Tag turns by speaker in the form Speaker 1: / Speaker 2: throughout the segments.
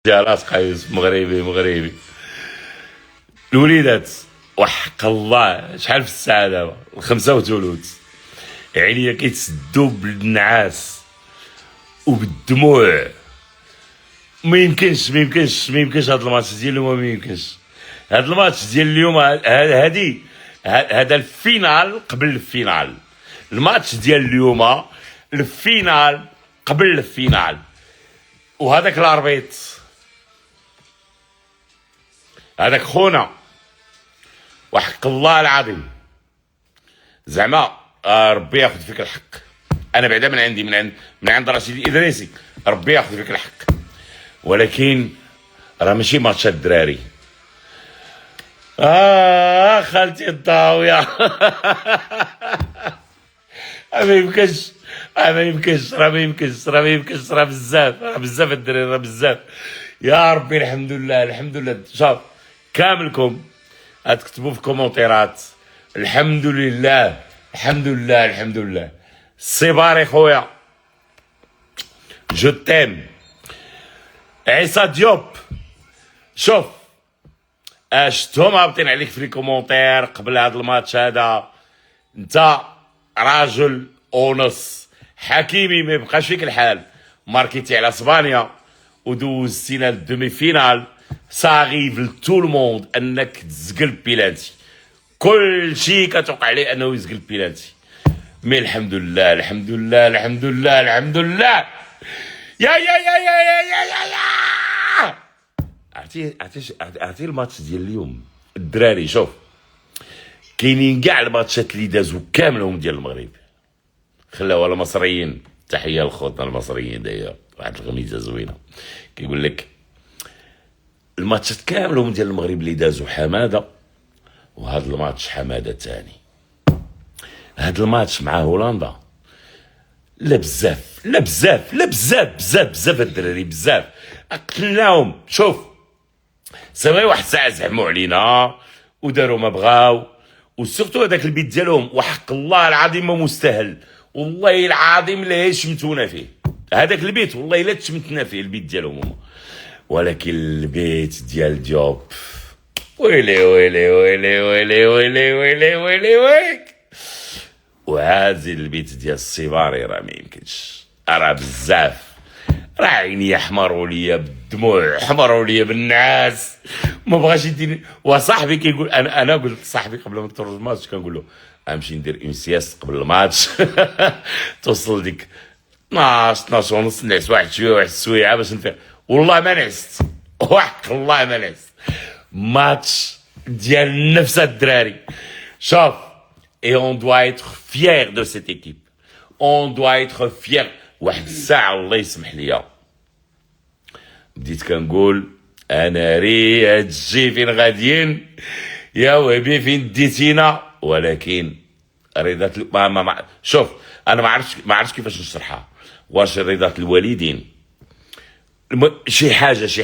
Speaker 1: جالات قيس مغربي الوليدات وحق الله شحال في الساعه دابا 5:15 عينيا كيتسدوا بالنعاس وبالدموع. ما يمكنش هاد الماتش ديال اليوم، ما يمكنش هاد الماتش ديال اليوم. هذا الفينال قبل الفينال. الماتش ديال اليوم الفينال قبل الفينال. وهذاك الاربيط هذاك خونا وحق الله العظيم زعما ربي ياخذ فيك الحق. انا بعدا من عندي من عند رشيد الادريسي، ربي ياخذ فيك الحق، ولكن راه ماشي ماتش الدراري. خالتي الضاويه ما يمكنش راه بزاف الدراري، راه بزاف. يا ربي الحمد لله. شوف كاملكم غتكتبوا في كومونتيرات الحمد لله. السيباري خويا جو تيم. عيسى ديوب شوف شفتهم هابطين عليك في الكومونتير قبل هذا الماتش هذا. انت راجل اونس حكيمي، ما يبقاش فيك الحال. ماركيتي على اسبانيا ودوزتينا للدومي فينال. صاغيف لتو الموند انك تزقل بيلانتي، كل شيء كتوقع عليه انه يزقل بيلانتي. مي الحمد لله يا عرفتي الماتش ديال اليوم الدراري. شوف كاينين كاع الماتشات اللي دازو كاملهم ديال المغرب خلاو المصريين. تحيه لخوتنا المصريين، دايره واحد الغميزه زوينه. كيقول لك الماتشات كاملهم ديال المغرب اللي دازو حماده، وهذا الماتش حماده ثاني. هذا الماتش مع هولندا لا بزاف الدراري بزاف قتلناهم. شوف سواء واحد الساعه زعموا علينا وداروا ما بغاو، وسورتو هذاك البيت ديالهم وحق الله العظيم ما مستاهل. والله العظيم لا شمتونا فيه هذاك البيت، والله لا تشمتنا فيه البيت ديالهم هما. ولكن البيت ديال ديوب ويلي وهذا البيت ديال السيباري راه ما يمكنش، راه بزاف. راه عيني حمروا ليا بالدموع، حمروا ليا بالنعاس، ما بغاش يديني. وصاحبي كيقول انا قلت لصاحبي قبل ما نتفرج الماتش كنقول له غنمشي ندير اون سياست قبل الماتش توصل ديك 12 ونص نعس واحد السويعه باش نفيق. والله ما نعست، وحق الله ما نعست. ماتش ديال نفس الدراري. شوف et on doit être fier de cette équipe. On doit être fier. واحد الساعة الله يسمح ليا بديت كنقول انا ري هادشي فين غاديين يا وهبي فين ديتينا. ولكن رضا شوف انا ما عرفتش كيفاش نشرحها. واش رضا الوالدين شي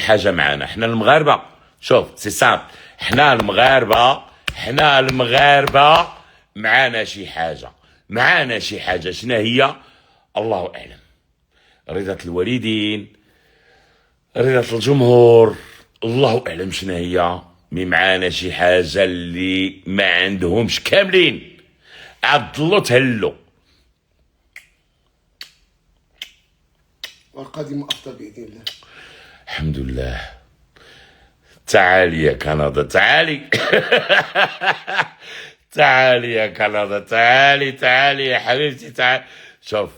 Speaker 1: حاجه معنا حنا المغاربه. شوف سي سامبل، حنا المغاربه معانا شي حاجه شنو هي؟ الله اعلم. رضا الوالدين، رضا الجمهور، الله اعلم شنو هي. مي معانا شي حاجه اللي ما عندهمش كاملين. عضلوا تهلوا.
Speaker 2: والقادم افضل باذن الله.
Speaker 1: الحمد لله. تعالي يا كندا تعالي تعالي يا كندا تعالي يا حبيبتي تعالي. شوف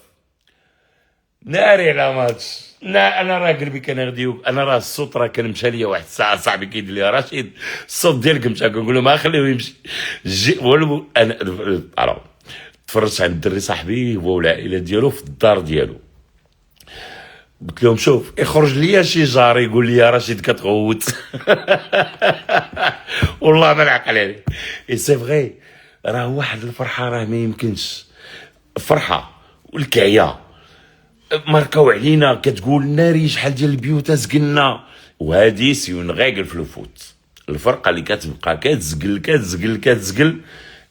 Speaker 1: ناري على ماتش. انا راه قلبي كنغديوك. انا راه الصوت راه كان مشى ليا واحد الساعه. صاحبي كيدير لي رشيد الصوت ديالك مشى، كنقول له ما خليه يمشي. انا تفرجت عند الدري صاحبي هو والعائله ديالو في الدار ديالو. قلت لهم شوف يخرج ليا شي جار يقول لي يا رشيد كتغوت والله ما نعقل عليه. اي سي فغي راه واحد الفرحه راه ما يمكنش. الفرحه والكعيه ماركاو علينا. كتقول ناري شحال ديال البيوت زقلنا. وهادي سيون غاقل في الفوت. الفرقه اللي كتبقى كتزقل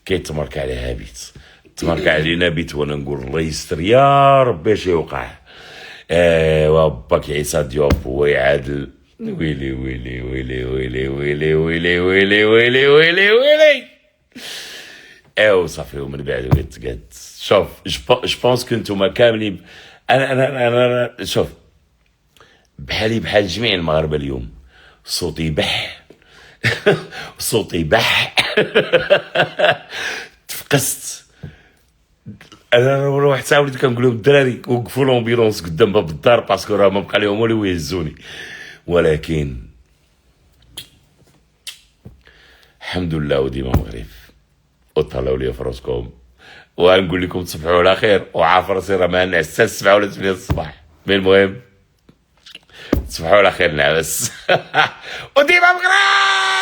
Speaker 1: كيتمارك عليها بيت. تمارك علينا بيت وانا نقول الله يستر يا ربي اش يوقع. وباك عيسى ديوب هو يعادل ويلي ويلي ويلي ويلي ويلي ويلي ويلي ويلي ويلي ويلي. ايوا صافي ومن بعد وليت قالت شوف جو بونس كو نتوما كاملين انا شوف بحالي بحال جميع المغاربه اليوم صوتي بح صوتي بح تفقست. انا واحد ساعه وليت كنقول لهم الدراري وقفوا لومبيلونس قدام باب الدار باسكو راه ما بقى لهم والو يهزوني، ولكن الحمد لله وديما مغرب وطلعوا لي في راسكم، وغنقول لكم تصبحوا على خير وعارف راسي راه ما نعس حتى 7 ولا 8 الصباح، مي المهم تصبحوا على خير نعس وديما مغرب.